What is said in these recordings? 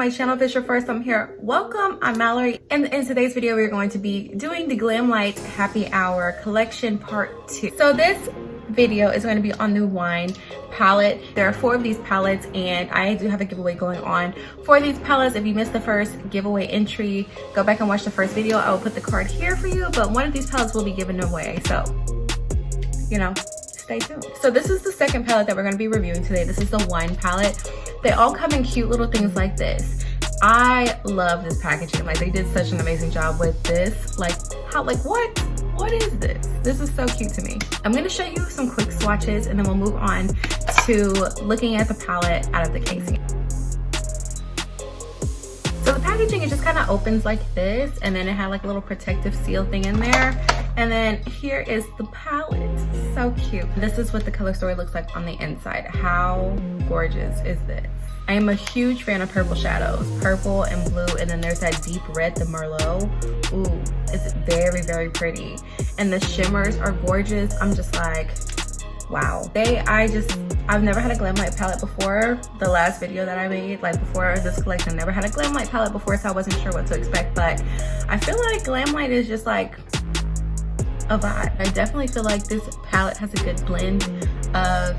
my channel. If it's your first time here, welcome. I'm Malari, and in today's video we're going to be doing the Glamlite Happy Hour collection part 2. So this video is going to be on the wine palette. There are 4 of these palettes, and I do have a giveaway going on for these palettes. If you missed the first giveaway entry, go back and watch the first video. I will put the card here for you, but one of these palettes will be given away, so you know, stay tuned. So this is the second palette that we're going to be reviewing today. This is the wine palette. They all come in cute little things like this. I love this packaging. Like, they did such an amazing job with this. Like, what is this? This is so cute to me. I'm going to show you some quick swatches, and then we'll move on to looking at the palette out of the casing. So the packaging, it just kind of opens like this, and then it had like a little protective seal thing in there. And then here is the palette. So cute. This is what the color story looks like on the inside. How gorgeous is this? I am a huge fan of purple shadows, purple and blue, and then there's that deep red, the Merlot. Ooh, it's very, very pretty. And the shimmers are gorgeous. I'm just like, wow. I've never had a Glamlite palette before. The last video that I made, like before this collection, I never had a Glamlite palette before, so I wasn't sure what to expect. But I feel like Glamlite is just like a vibe. I definitely feel like this palette has a good blend of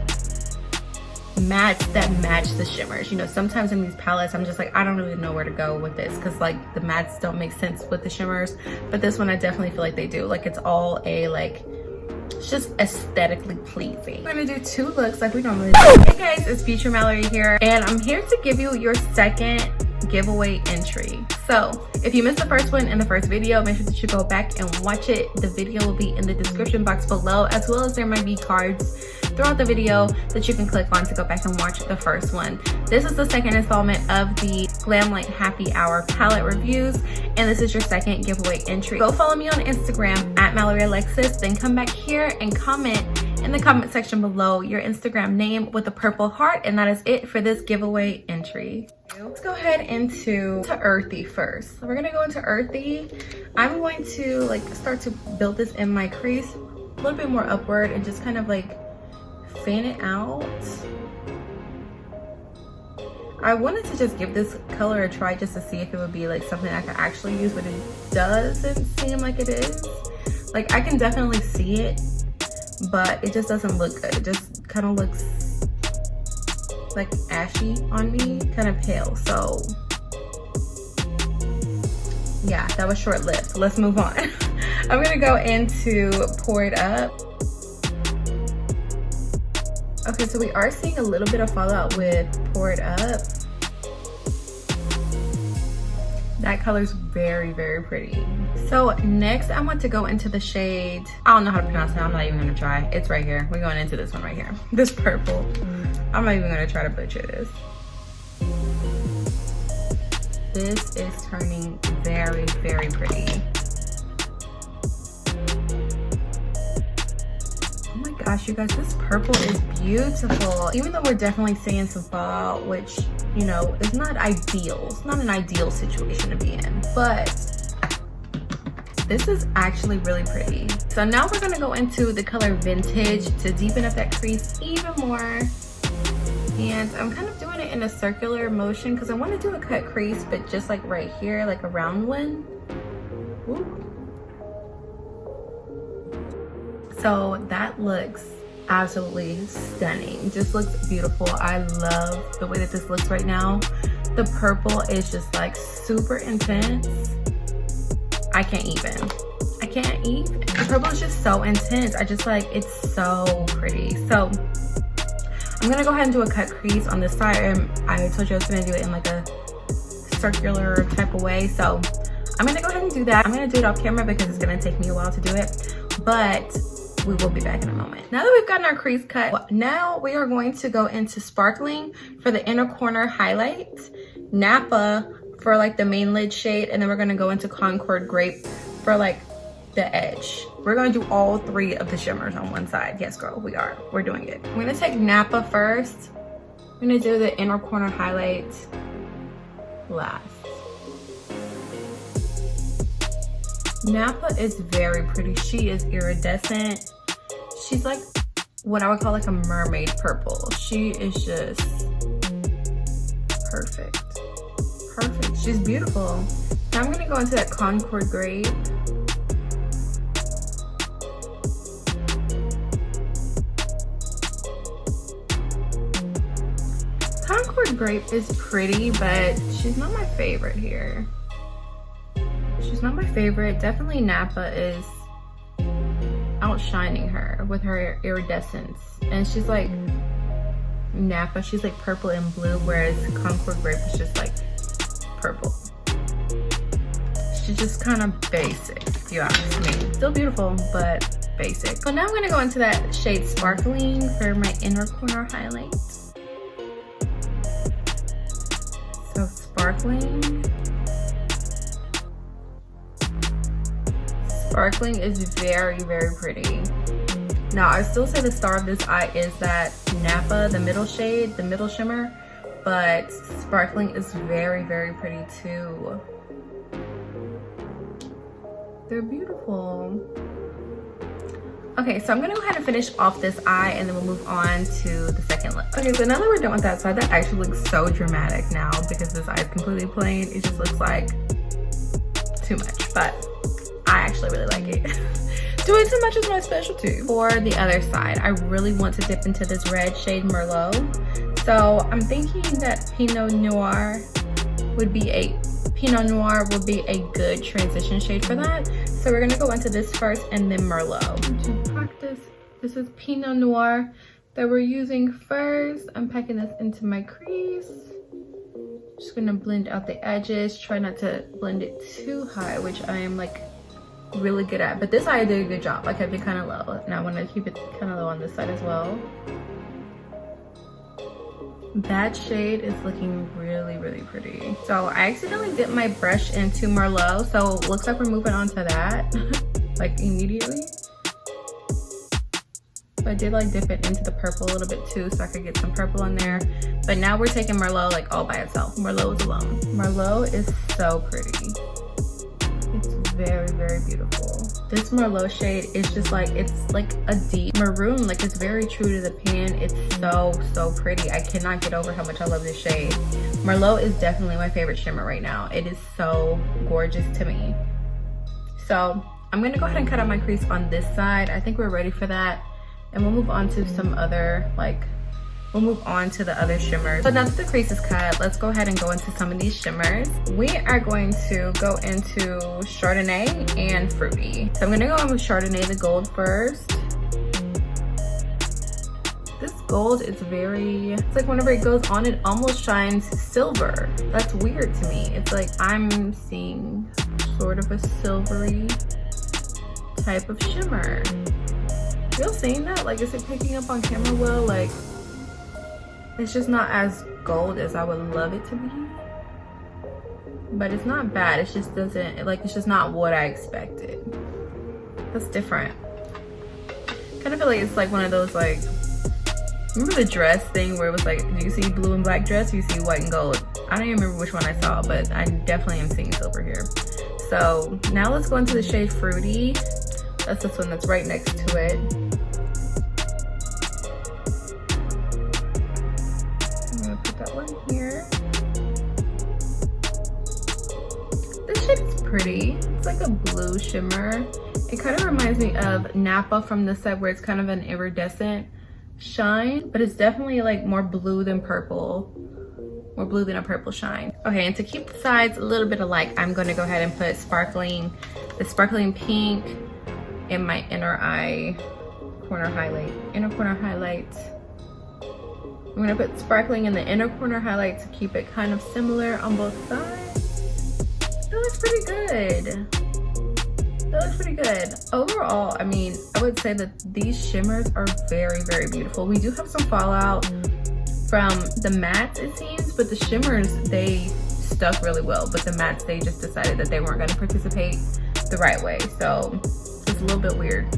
mattes that match the shimmers. You know, sometimes in these palettes I'm just like, I don't really know where to go with this, because like the mattes don't make sense with the shimmers, but this one I definitely feel like they do. Like, it's all a like, it's just aesthetically pleasing. We're gonna do 2 looks like we normally do. Hey guys, it's Future Malari here, and I'm here to give you your second giveaway entry. So if you missed the first one in the first video, make sure that you go back and watch it. The video will be in the description box below, as well as there might be cards throughout the video that you can click on to go back and watch the first one. This is the second installment of the Glamlite Happy Hour palette reviews, and this is your second giveaway entry. Go follow me on Instagram at Malari Alexis, then come back here and comment in the comment section below your Instagram name with a purple heart, and that is it for this giveaway entry. Let's go ahead into Earthy first. So we're gonna go into Earthy. I'm going to like start to build this in my crease a little bit more upward and just kind of like fan it out. I wanted to just give this color a try just to see if it would be like something I could actually use, but it doesn't seem like it is. Like, I can definitely see it, but it just doesn't look good. It just kind of looks like ashy on me, kind of pale. So yeah, that was short-lived. Let's move on. I'm gonna go into Pour It Up. Okay, so we are seeing a little bit of fallout with Pour It Up. That color's very, very pretty. So next I want to go into the shade, I don't know how to pronounce it, I'm not even gonna try. It's right here. We're going into this one right here. This purple. I'm not even gonna try to butcher this. This is turning very, very pretty. Oh my gosh, you guys, this purple is beautiful. Even though we're definitely seeing some fallout, which, you know, is not ideal. It's not an ideal situation to be in, but this is actually really pretty. So now we're gonna go into the color Vintage to deepen up that crease even more. And I'm kind of doing it in a circular motion because I want to do a cut crease, but just like right here, like a round one. Ooh. So that looks absolutely stunning. Just looks beautiful. I love the way that this looks right now. The purple is just like super intense. I can't even. The purple is just so intense. I just like, it's so pretty. So I'm gonna go ahead and do a cut crease on this side. I told you I was gonna do it in like a circular type of way. So I'm gonna go ahead and do that. I'm gonna do it off camera because it's gonna take me a while to do it, but we will be back in a moment. Now that we've gotten our crease cut, now we are going to go into Sparkling for the inner corner highlight, Napa for like the main lid shade, and then we're gonna go into Concord Grape for like the edge. We're gonna do all 3 of the shimmers on one side. Yes, girl, we're doing it. I'm gonna take Napa first. I'm gonna do the inner corner highlight last. Napa is very pretty. She is iridescent. She's like what I would call like a mermaid purple. She is just perfect. She's beautiful. Now I'm gonna go into that Concord Grape. Concord Grape is pretty, but she's not my favorite here. She's not my favorite. Definitely Napa is outshining her with her iridescence. And she's like Napa, she's like purple and blue, whereas Concord Grape is just like purple. She's just kind of basic, if you ask me. Still beautiful, but basic. So now I'm gonna go into that shade Sparkling for my inner corner highlight. So Sparkling. Sparkling is very, very pretty. Now, I still say the star of this eye is that Napa, the middle shade, the middle shimmer, but Sparkling is very, very pretty too. They're beautiful. Okay, so I'm gonna go ahead and finish off this eye and then we'll move on to the second lip. Okay, so now that we're done with that side, that actually looks so dramatic now because this eye is completely plain. It just looks like too much, but I actually really like it. Doing too much is my specialty. For the other side, I really want to dip into this red shade Merlot. So I'm thinking that Pinot Noir would be a good transition shade for that. So we're gonna go into this first and then Merlot. To practice, this is Pinot Noir that we're using first. I'm packing this into my crease. Just gonna blend out the edges. Try not to blend it too high, which I am like really good at. But this eye I did a good job. I kept it kind of low. And I want to keep it kind of low on this side as well. That shade is looking really, really pretty. So I accidentally dipped my brush into Merlot. So it looks like we're moving on to that like immediately. So I did like dip it into the purple a little bit too so I could get some purple in there. But now we're taking Merlot like all by itself. Merlot is alone. Merlot is so pretty. It's very, very beautiful. This Merlot shade is just like, it's like a deep maroon. Like it's very true to the pan. It's so, so pretty. I cannot get over how much I love this shade. Merlot is definitely my favorite shimmer right now. It is so gorgeous to me. So I'm gonna go ahead and cut out my crease on this side. I think we're ready for that. And we'll move on to some other we'll move on to the other shimmers. So now that the crease is cut, let's go ahead and go into some of these shimmers. We are going to go into Chardonnay and Fruity. So I'm gonna go in with Chardonnay, the gold first. This gold is it's like whenever it goes on, it almost shines silver. That's weird to me. It's like I'm seeing sort of a silvery type of shimmer. Y'all seeing that? Like, is it picking up on camera well? Like, it's just not as gold as I would love it to be. But it's not bad. It just doesn't, like, it's just not what I expected. That's different. Kind of feel like it's like one of those, like, remember the dress thing where it was like, do you see blue and black dress? You see white and gold. I don't even remember which one I saw, but I definitely am seeing silver here. So now let's go into the shade Fruity. That's this one that's right next to it. I'm gonna put that one here. This shade is pretty. It's like a blue shimmer. It kind of reminds me of Napa from this side where it's kind of an iridescent shine, but it's definitely like more blue than purple. More blue than a purple shine. Okay, and to keep the sides a little bit alike, I'm gonna go ahead and put the sparkling pink in my inner eye corner highlight. Inner corner highlight. I'm gonna put sparkling in the inner corner highlight to keep it kind of similar on both sides. That looks pretty good. That looks pretty good. Overall, I mean, I would say that these shimmers are very, very beautiful. We do have some fallout from the mattes, it seems, but the shimmers, they stuck really well. But the mattes, they just decided that they weren't gonna participate the right way. So it's a little bit weird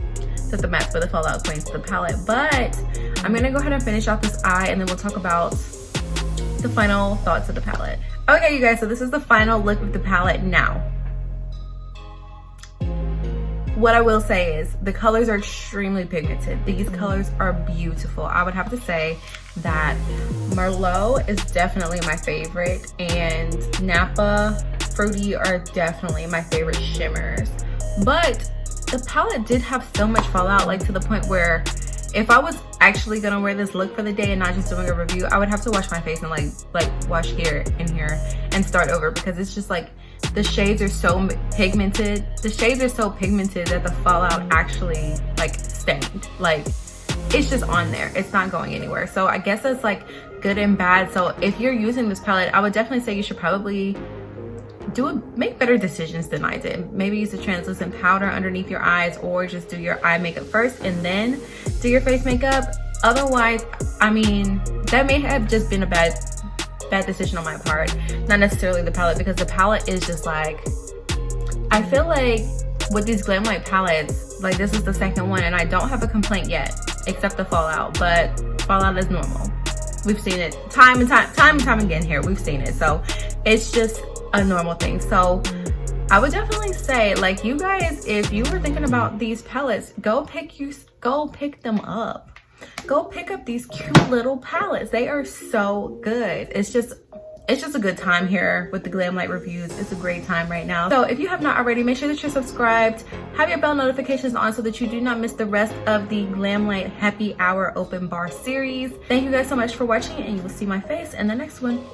that the mattes for the fallout queens to the palette. But I'm gonna go ahead and finish off this eye and then we'll talk about the final thoughts of the palette. Okay, you guys, so this is the final look of the palette now. what I will say is the colors are extremely pigmented. These colors are beautiful. I would have to say that Merlot is definitely my favorite, and Napa, Fruity are definitely my favorite shimmers. But the palette did have so much fallout, like to the point where if I was actually gonna wear this look for the day and not just doing a review, I would have to wash my face and like wash here and here and start over, because it's just like the shades are so pigmented. The shades are so pigmented that the fallout actually like stained. Like it's just on there. It's not going anywhere. So I guess that's like good and bad. So if you're using this palette, I would definitely say you should probably make better decisions than I did. Maybe use a translucent powder underneath your eyes, or just do your eye makeup first and then do your face makeup. Otherwise, I mean, that may have just been a bad decision on my part, not necessarily the palette, because the palette is just like, I feel like with these Glamlite palettes, like this is the second one and I don't have a complaint yet, except the fallout. But fallout is normal. We've seen it time and time again here. We've seen it. So it's just a normal thing. So I would definitely say, like, you guys, if you were thinking about these palettes, go pick them up. Go pick up these cute little palettes. They are so good. It's just a good time here with the Glamlite reviews. It's a great time right now. So if you have not already, make sure that you're subscribed, have your bell notifications on so that you do not miss the rest of the Glamlite Happy Hour Open Bar series. Thank you guys so much for watching, and you will see my face in the next one.